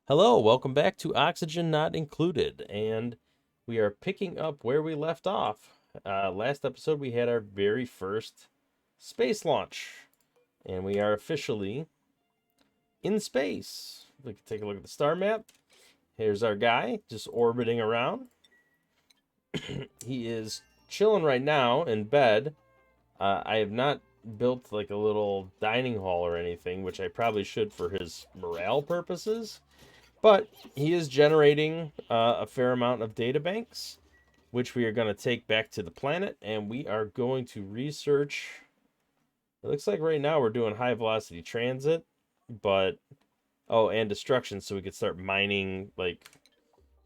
Hello, welcome back to Oxygen Not Included, and we are picking up where we left off. Last episode, we had our very first space launch, and we are officially in space. We can take a look at the star map. Here's our guy just orbiting around. He is chilling right now in bed. I have not built like a little dining hall or anything, which I probably should for his morale purposes. But he is generating a fair amount of data banks, which we are going to take back to the planet, and we are going to research. It looks like right now we're doing high velocity transit, but oh, and destruction, so we could start mining like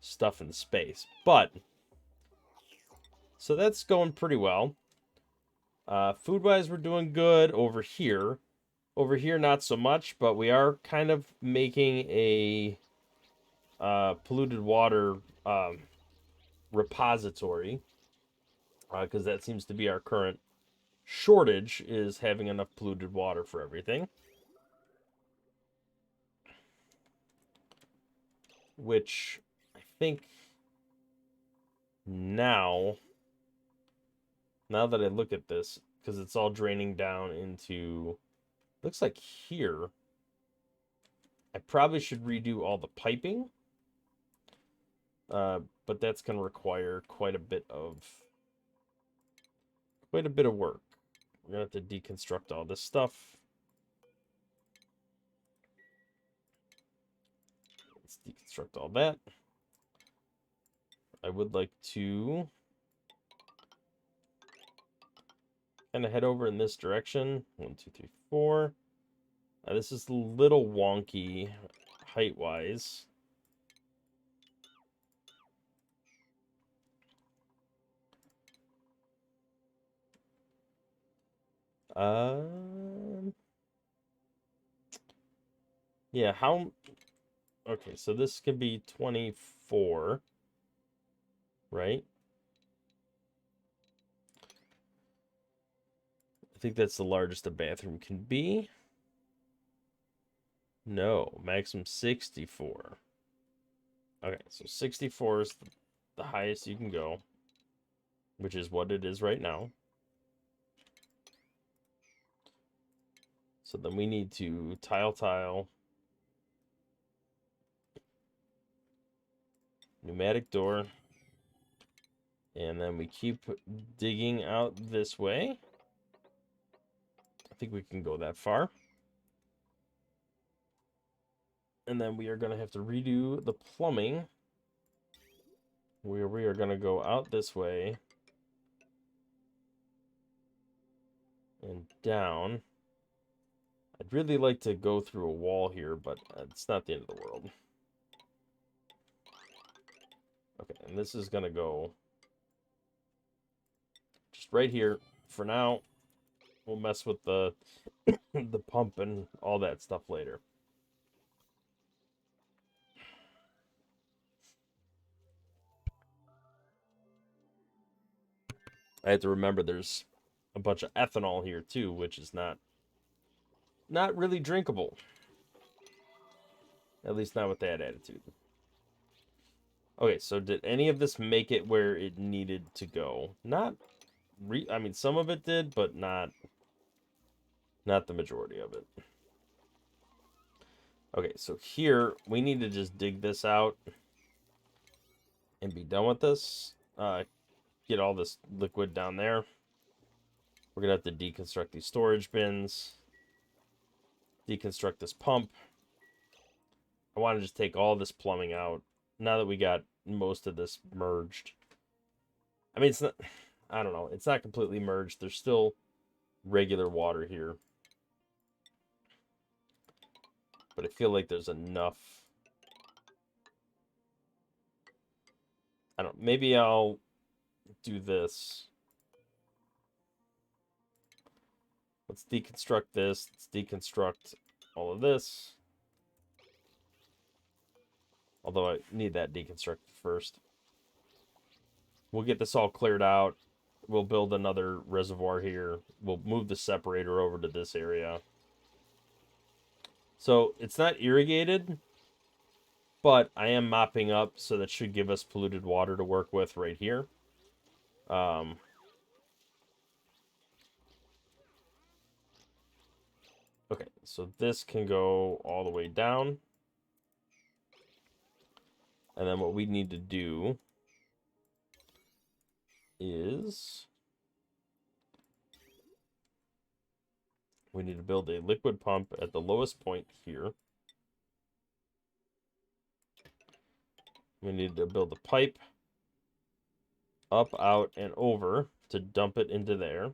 stuff in space. But so that's going pretty well. Food wise, we're doing good over here. Over here, not so much, but we are kind of making a polluted water repository, because that seems to be our current shortage, is having enough polluted water for everything. Which I think now, now that I look at this, because it's all draining down into, looks like here, I probably should redo all the piping. But that's going to require quite a bit of work. We're going to have to deconstruct all this stuff. Let's deconstruct all that. I would like to kind of head over in this direction. 1, 2, 3, 4. This is a little wonky height-wise. Yeah, how... Okay, so this could be 24, right? I think that's the largest a bathroom can be. No, maximum 64. Okay, so 64 is the highest you can go, which is what it is right now. So then we need to tile, pneumatic door, and then we keep digging out this way. I think we can go that far. And then we are going to have to redo the plumbing, where we are going to go out this way and down. I'd really like to go through a wall here, but it's not the end of the world. Okay, and this is going to go just right here for now. We'll mess with the the pump and all that stuff later. I have to remember there's a bunch of ethanol here too, which is not really drinkable. At least not with that attitude. Okay, so did any of this make it where it needed to go? I mean, some of it did, but not the majority of it. Okay, so here we need to just dig this out and be done with this. Get all this liquid down there. We're gonna have to deconstruct these storage bins, deconstruct this pump. I want to just take all this plumbing out now that we got most of this merged. I mean, it's not, I don't know, it's not completely merged. There's still regular water here, but I feel like there's enough. I don't know, maybe I'll do this. Let's deconstruct this. Let's deconstruct all of this. Although I need that deconstructed first. We'll get this all cleared out. We'll build another reservoir here. We'll move the separator over to this area. So it's not irrigated, But I am mopping up, so that should give us polluted water to work with right here. Okay, so this can go all the way down. And then what we need to do is we need to build a liquid pump at the lowest point here. We need to build a pipe up, out, and over to dump it into there.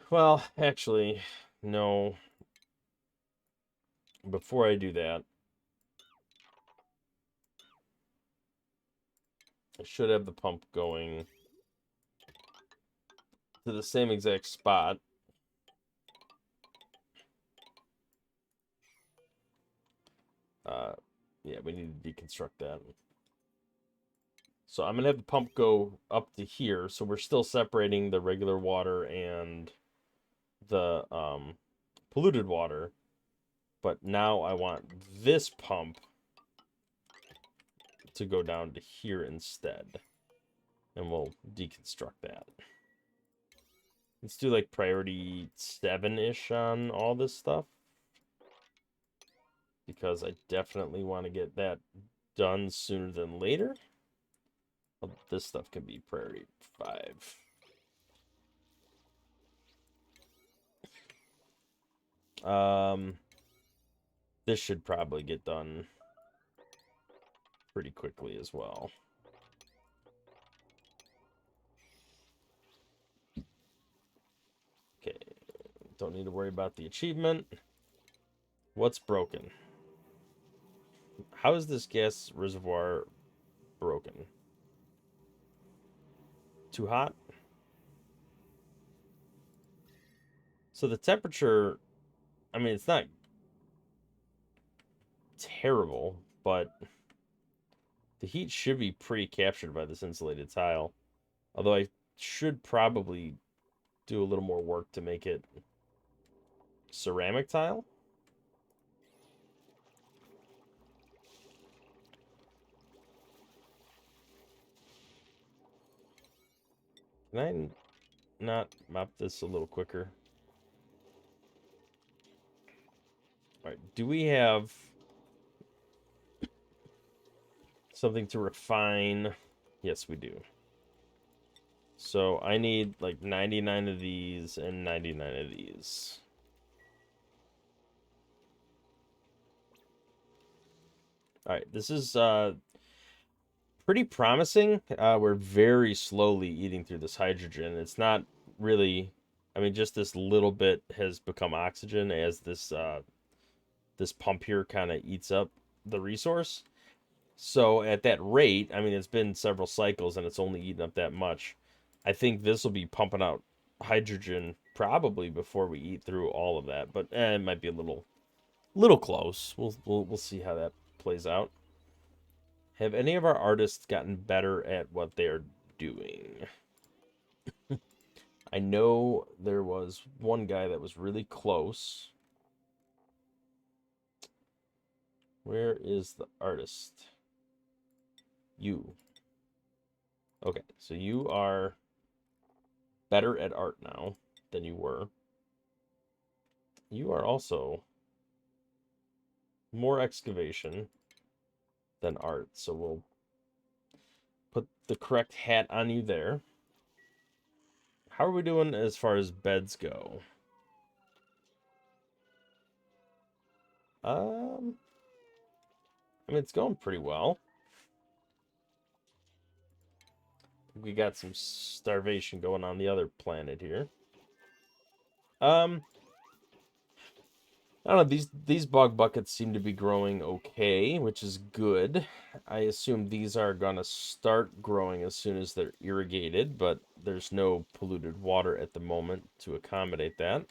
Well, actually, no. Before I do that, I should have the pump going to the same exact spot. Yeah, we need to deconstruct that. So I'm going to have the pump go up to here, so we're still separating the regular water and the polluted water. But now I want this pump to go down to here instead. And we'll deconstruct that. Let's do like priority 7-ish on all this stuff. Because I definitely want to get that done sooner than later. This stuff can be priority 5. This should probably get done pretty quickly as well. Okay, don't need to worry about the achievement. What's broken? How is this gas reservoir broken? Too hot? So the temperature, I mean, it's not terrible, but the heat should be pre-captured by this insulated tile. Although I should probably do a little more work to make it ceramic tile. Can I not mop this a little quicker? All right, do we have something to refine? Yes, we do. So I need like 99 of these and 99 of these. All right, this is pretty promising. We're very slowly eating through this hydrogen. It's not really, I mean, just this little bit has become oxygen as this this pump here kind of eats up the resource. So at that rate, I mean, it's been several cycles and it's only eaten up that much. I think this will be pumping out hydrogen probably before we eat through all of that, but it might be a little close. We'll see how that plays out. Have any of our artists gotten better at what they're doing? I know there was one guy that was really close. Where is the artist? You. Okay, so you are better at art now than you were. You are also more excavation than art, so we'll put the correct hat on you there. How are we doing as far as beds go? I mean, it's going pretty well. We got some starvation going on the other planet here. I don't know, these bog buckets seem to be growing okay, which is good. I assume these are gonna start growing as soon as they're irrigated, but there's no polluted water at the moment to accommodate that.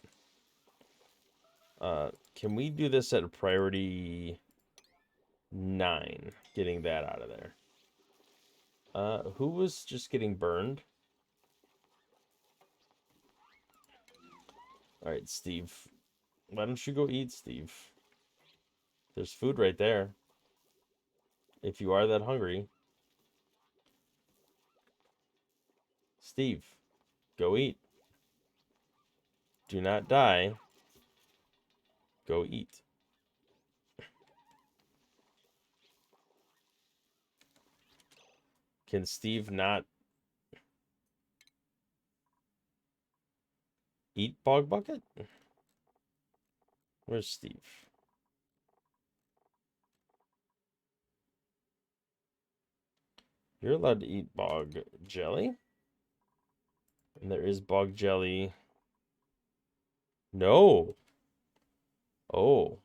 Can we do this at a priority 9? Getting that out of there. Who was just getting burned? All right, Steve. Why don't you go eat, Steve? There's food right there. If you are that hungry. Steve, go eat. Do not die. Go eat. Can Steve not eat Bog Bucket? Where's Steve? You're allowed to eat Bog Jelly. And there is Bog Jelly. No. Oh.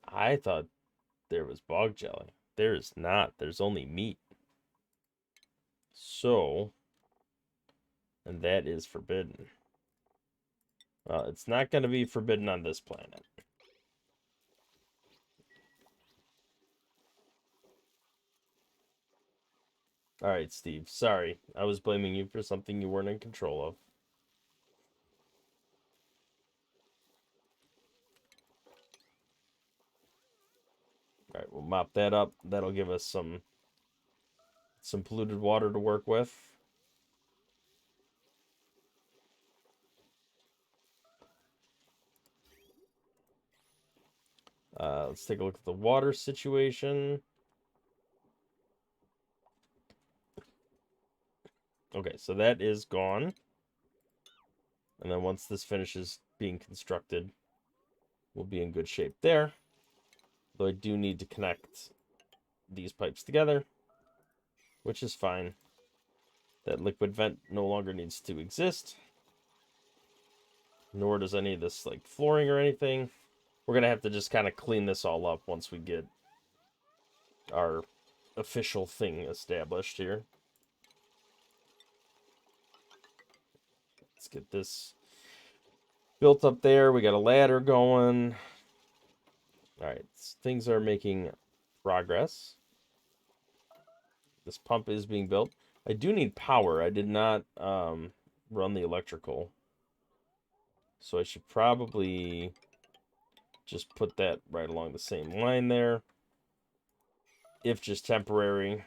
I thought there was Bog Jelly. There is not. There's only meat. So, and that is forbidden. Well, it's not going to be forbidden on this planet. All right, Steve. Sorry. I was blaming you for something you weren't in control of. All right, we'll mop that up. That'll give us some polluted water to work with. Let's take a look at the water situation. Okay, so that is gone. And then once this finishes being constructed, we'll be in good shape there. Though I do need to connect these pipes together, which is fine. That liquid vent no longer needs to exist. Nor does any of this like flooring or anything. We're going to have to just kind of clean this all up once we get our official thing established here. Let's get this built up there. We got a ladder going. All right, things are making progress. This pump is being built. I do need power. I did not run the electrical. So I should probably just put that right along the same line there. If just temporary.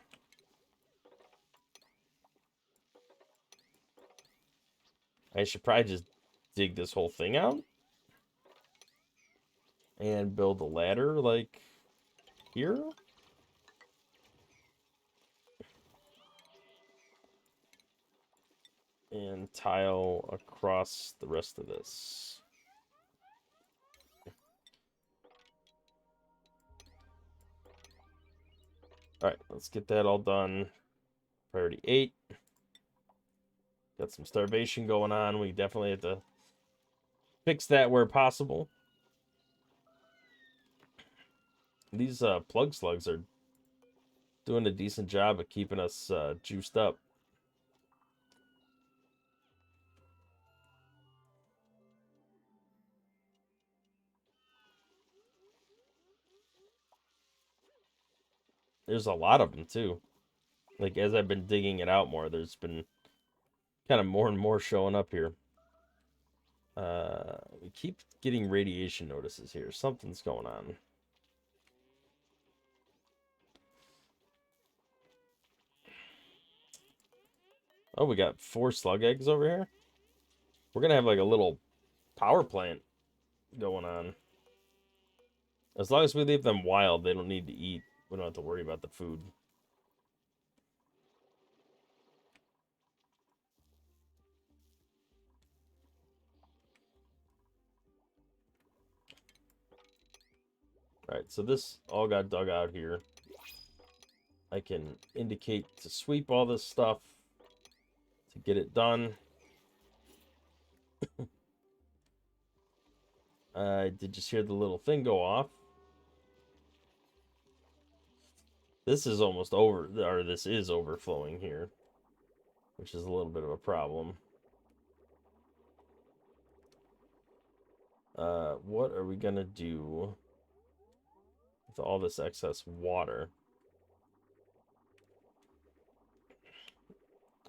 I should probably just dig this whole thing out. And build a ladder like here. And tile across the rest of this. All right, let's get that all done. Priority 8. Got some starvation going on. We definitely have to fix that where possible. These plug slugs are doing a decent job of keeping us juiced up. There's a lot of them too. Like as I've been digging it out more, there's been kind of more and more showing up here. We keep getting radiation notices here. Something's going on. Oh, we got 4 slug eggs over here. We're gonna have like a little power plant going on. As long as we leave them wild, they don't need to eat. We don't have to worry about the food. Alright, so this all got dug out here. I can indicate to sweep all this stuff to get it done. I did just hear the little thing go off. This is almost over, or this is overflowing here, which is a little bit of a problem. What are we gonna do with all this excess water?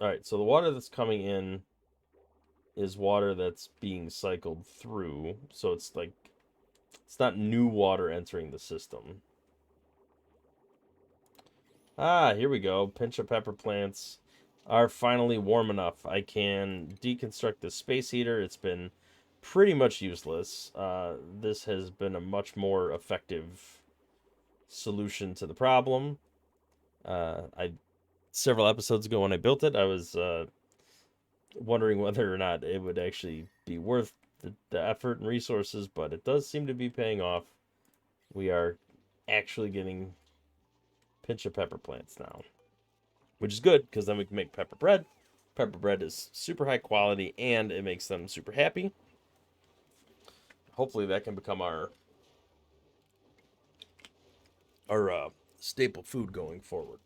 All right, so the water that's coming in is water that's being cycled through, so it's like It's not new water entering the system. Ah, here we go. Pinch of pepper plants are finally warm enough. I can deconstruct the space heater. It's been pretty much useless. This has been a much more effective solution to the problem. I several episodes ago when I built it, I was wondering whether or not it would actually be worth the effort and resources, but it does seem to be paying off. We are actually getting pinch of pepper plants now, which is good because then we can make pepper bread. Pepper bread is super high quality and it makes them super happy. Hopefully that can become our staple food going forward.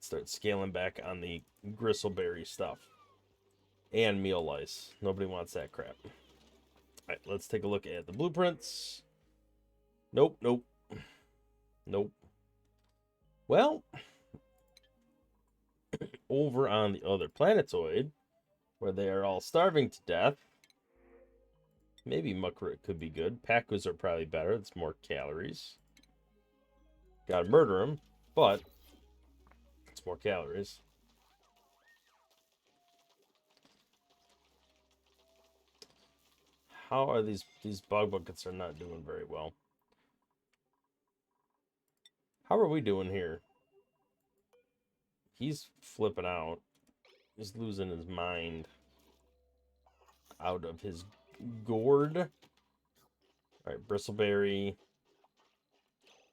Start scaling back on the gristleberry stuff and meal lice. Nobody wants that crap. All right, let's take a look at the blueprints. Nope, nope, nope. Well, over on the other planetoid, where they are all starving to death, maybe muckroot could be good. Packus are probably better. It's more calories. Gotta murder them, but it's more calories. How are these bog buckets are not doing very well? How are we doing here? He's flipping out. He's losing his mind out of his gourd. All right, bristleberry.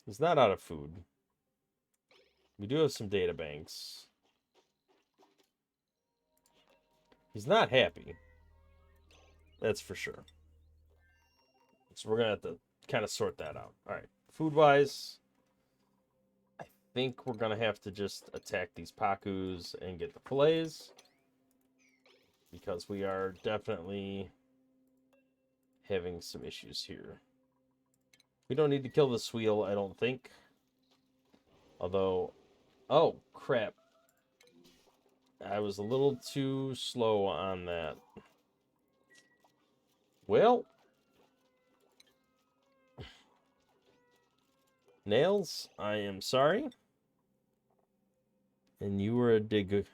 He's not out of food. We do have some data banks. He's not happy. That's for sure. So we're going to have to kind of sort that out. All right, food-wise, I think we're going to have to just attack these Packus and get the fillets. Because we are definitely having some issues here. We don't need to kill the Sweal, I don't think. Although, oh, crap. I was a little too slow on that. Well, Nails, I am sorry. And you were a dig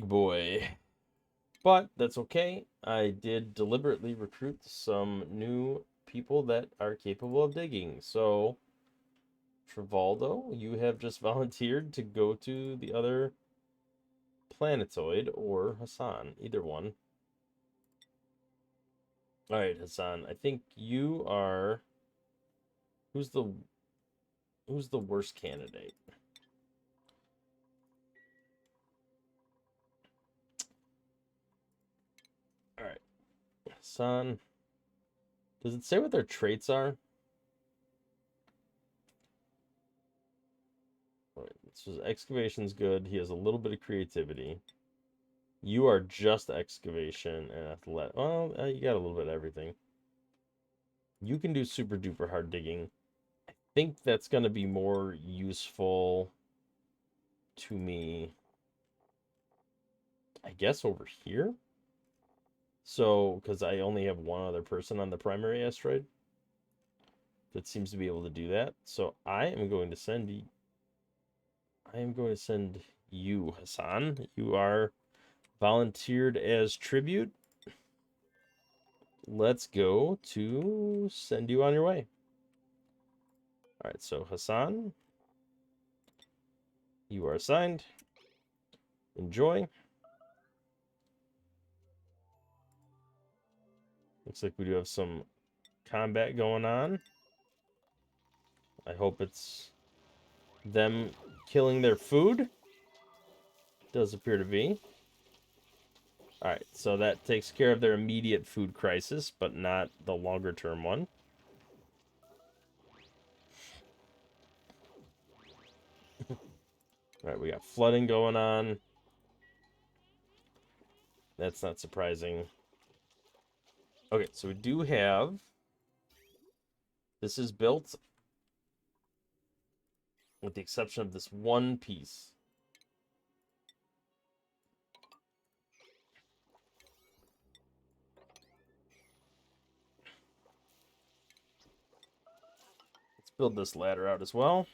boy. But that's okay. I did deliberately recruit some new people that are capable of digging. So, Travaldo, you have just volunteered to go to the other planetoid, or Hassan, either one. All right, Hassan, I think you are... Who's the worst candidate? All right, Hassan. Does it say what their traits are? All right, so excavation's good. He has a little bit of creativity. You are just excavation and athletic. Well, you got a little bit of everything. You can do super duper hard digging. I think that's going to be more useful to me, I guess, over here. So, because I only have one other person on the primary asteroid that seems to be able to do that. So I am going to send you, Hassan. You are volunteered as tribute. Let's go to send you on your way. All right, so Hassan, you are assigned. Enjoy. Looks like we do have some combat going on. I hope it's them killing their food. Does appear to be. Alright, so that takes care of their immediate food crisis, but not the longer term one. Alright, we got flooding going on. That's not surprising. Okay, so we do have... This is built with the exception of this one piece. build this ladder out as well.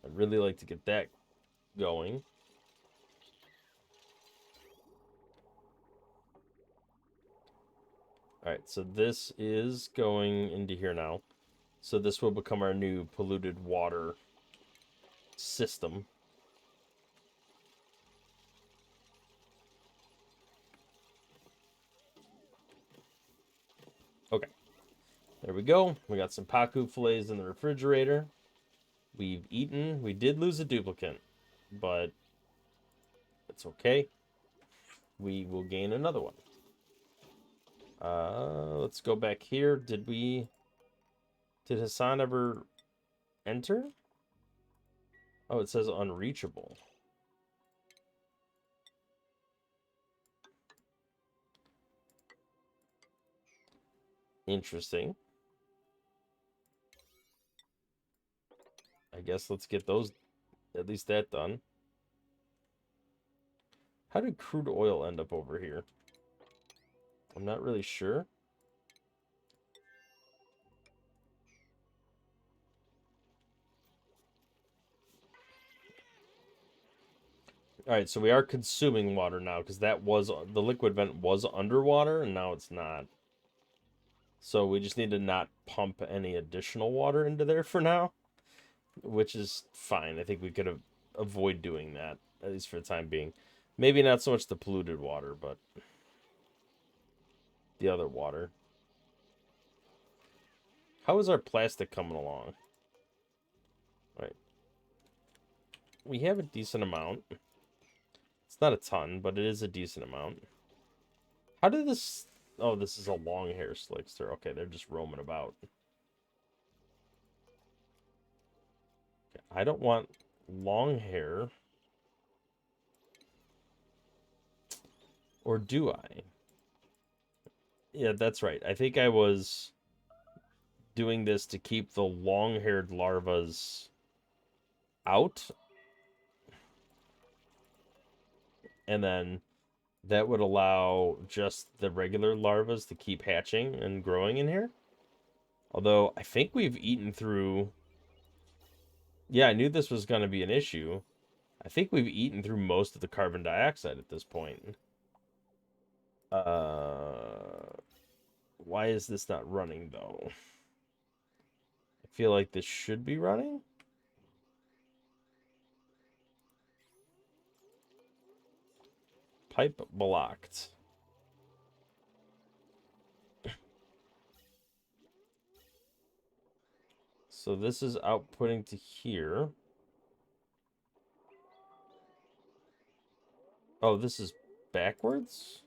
I'd really like to get that going. Alright, so this is going into here now. So this will become our new polluted water system. Okay. There we go. We got some Pacu fillets in the refrigerator. We've eaten. We did lose a duplicant, but it's okay. We will gain another one. Let's go back here. Did Hassan ever enter? Oh, it says unreachable. Interesting. I guess let's get those, at least that done. How did crude oil end up over here? I'm not really sure. All right, so we are consuming water now because that was the liquid vent was underwater and now it's not. So we just need to not pump any additional water into there for now, which is fine. I think we could avoid doing that, at least for the time being. Maybe not so much the polluted water, but the other water. How is our plastic coming along? All right. We have a decent amount. It's not a ton, but it is a decent amount. How did this... Oh, this is a long hair slickster. Okay, they're just roaming about. Okay, I don't want long hair. Or do I? Yeah, that's right. I think I was doing this to keep the long-haired larvas out. And then that would allow just the regular larvas to keep hatching and growing in here. Although, I think we've eaten through... Yeah, I knew this was going to be an issue. I think we've eaten through most of the carbon dioxide at this point. Why is this not running, though? I feel like this should be running. Pipe blocked. So this is outputting to here. Oh, this is backwards?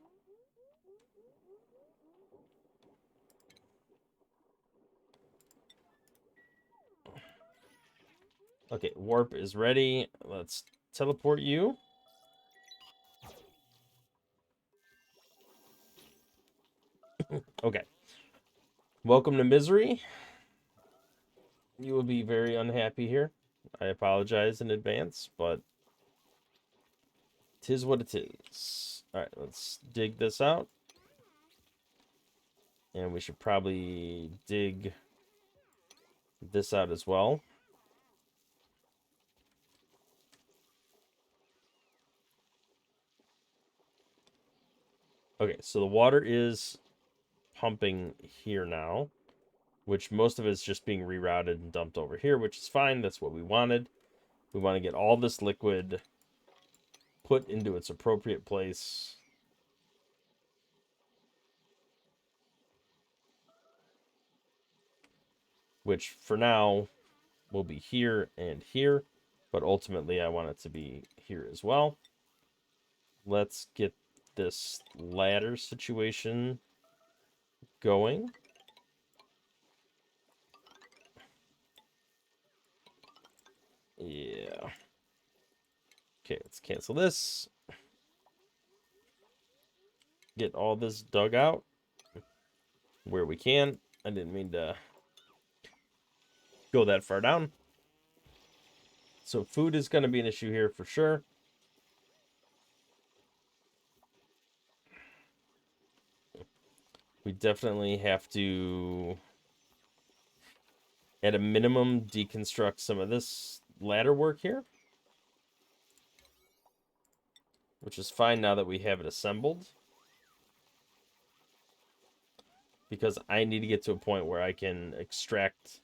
Okay, warp is ready. Let's teleport you. Okay. Welcome to misery. You will be very unhappy here. I apologize in advance, but 'tis what it is. Alright, let's dig this out. And we should probably dig this out as well. Okay, so the water is pumping here now, which most of it is just being rerouted and dumped over here, which is fine. That's what we wanted. We want to get all this liquid put into its appropriate place. Which for now will be here and here, but ultimately I want it to be here as well. Let's get this ladder situation going. Yeah. Okay, let's cancel this. Get all this dug out where we can. I didn't mean to go that far down. So food is going to be an issue here for sure. We definitely have to, at a minimum, deconstruct some of this ladder work here. Which is fine now that we have it assembled. Because I need to get to a point where I can extract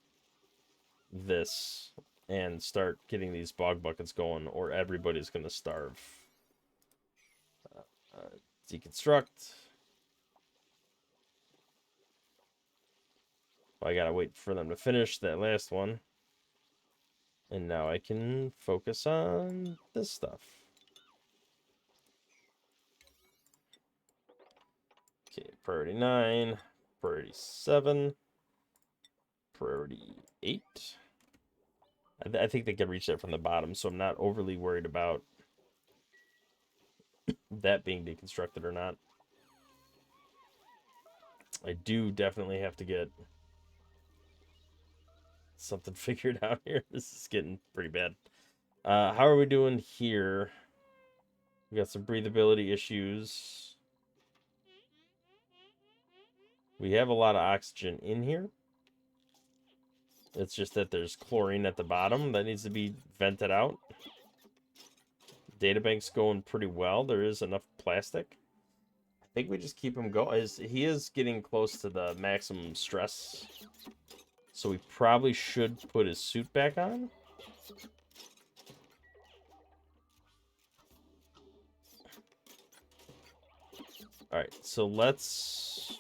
this and start getting these bog buckets going, or everybody's going to starve. Deconstruct. I gotta wait for them to finish that last one. And now I can focus on this stuff. Okay, priority 9, priority 7, priority 8. I think they can reach that from the bottom, so I'm not overly worried about that being deconstructed or not. I do definitely have to get something figured out here. This is getting pretty bad. How are we doing here? We got some breathability issues. We have a lot of oxygen in here. It's just that there's chlorine at the bottom that needs to be vented out. Databank's going pretty well. There is enough plastic. I think we just keep him going. He is getting close to the maximum stress. So we probably should put his suit back on. Alright, so let's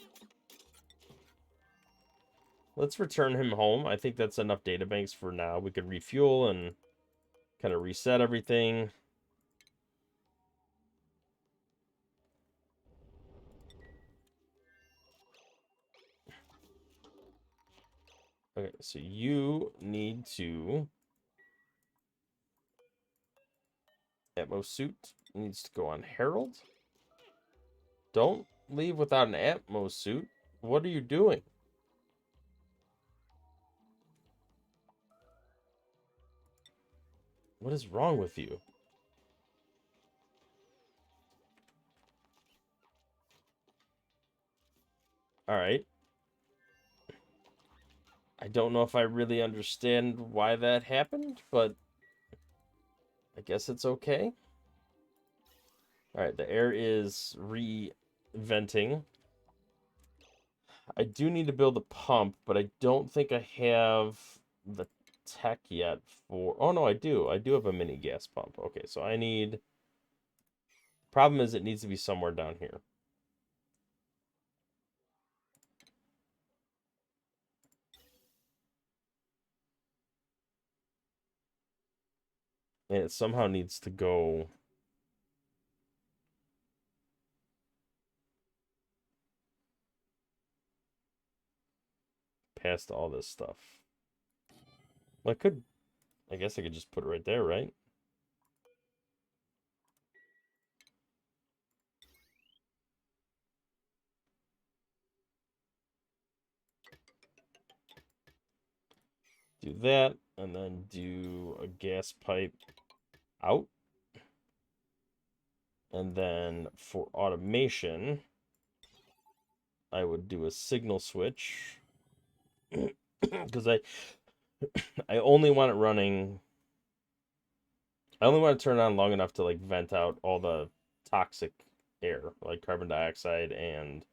return him home. I think that's enough databanks for now. We could refuel and kind of reset everything. Okay, so you need to... Atmo suit needs to go on Herald. Don't leave without an Atmo suit. What are you doing? What is wrong with you? Alright. I don't know if I really understand why that happened, but I guess it's okay. Alright, the air is re-venting. I do need to build a pump, but I don't think I have the tech yet for... Oh, no, I do. I do have a mini gas pump. Okay, so I need... Problem is it needs to be somewhere down here. And it somehow needs to go... past all this stuff. Well, I guess I could just put it right there, right? Do that, and then do a gas pipe out. And then for automation, I would do a signal switch. Because I only want it running... I only want to turn it on long enough to like vent out all the toxic air, like carbon dioxide and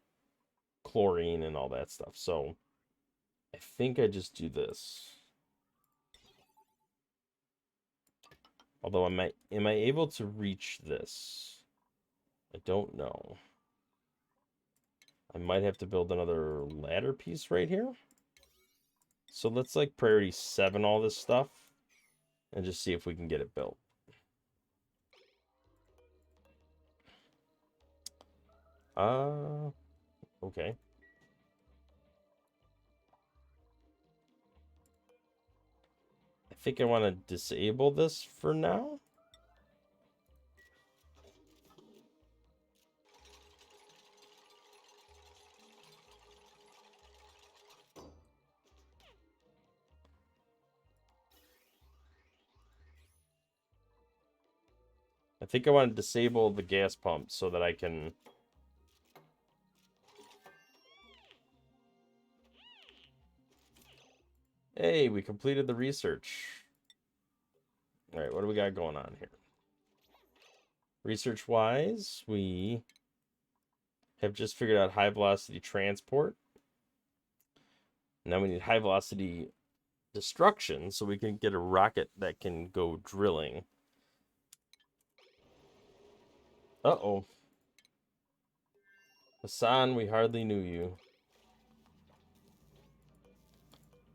chlorine and all that stuff. So I think I just do this. Although am I able to reach this? I don't know. I might have to build another ladder piece right here. So let's like priority 7 all this stuff and just see if we can get it built. Okay. I think I want to disable this for now. I think I want to disable the gas pump so that I can Hey, we completed the research. All right, what do we got going on here? Research-wise, we have just figured out high velocity transport. Now we need high velocity destruction so we can get a rocket that can go drilling. Uh-oh. Hassan, we hardly knew you.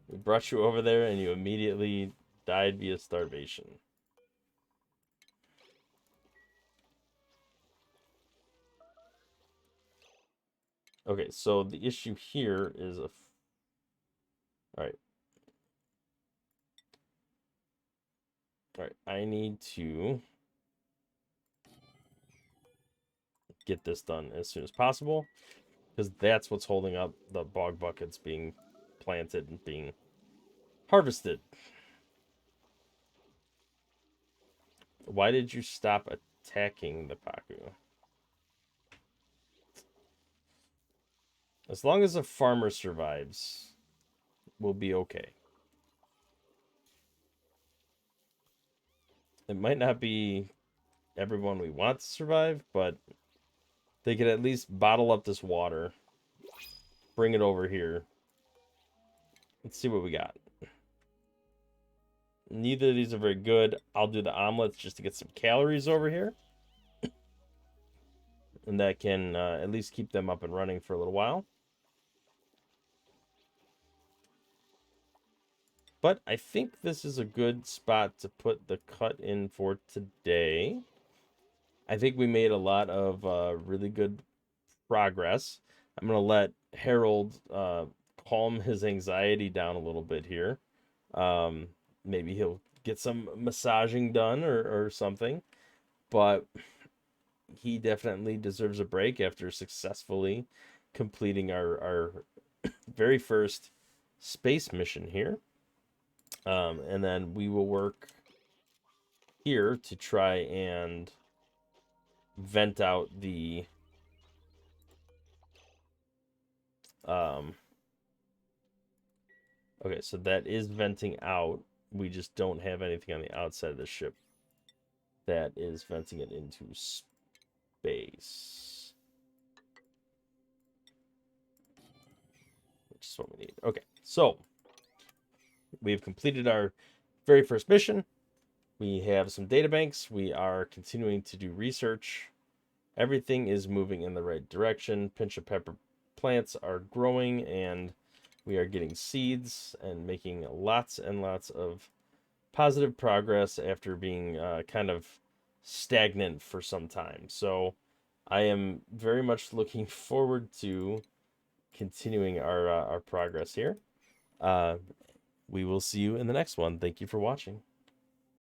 We brought you over there and you immediately died via starvation. Okay, so the issue here is a... Alright. Alright, I need to get this done as soon as possible, because that's what's holding up the bog buckets being planted and being harvested. Why did you stop attacking the Paku? As long as a farmer survives, we'll be okay. It might not be everyone we want to survive, but they could at least bottle up this water, bring it over here. Let's see what we got. Neither of these are very good. I'll do the omelets just to get some calories over here. And that can at least keep them up and running for a little while. But I think this is a good spot to put the cut in for today. I think we made a lot of really good progress. I'm going to let Harold calm his anxiety down a little bit here. Maybe he'll get some massaging done or something. But he definitely deserves a break after successfully completing our very first space mission here. And then we will work here to try and vent out the okay, so that is venting out. We just don't have anything on the outside of the ship that is venting it into space, which is what we need. Okay, so we have completed our very first mission. We have some data banks. We are continuing to do research. Everything is moving in the right direction. Pinch of pepper plants are growing, and we are getting seeds and making lots and lots of positive progress after being kind of stagnant for some time. So I am very much looking forward to continuing our progress here. We will see you in the next one. Thank you for watching.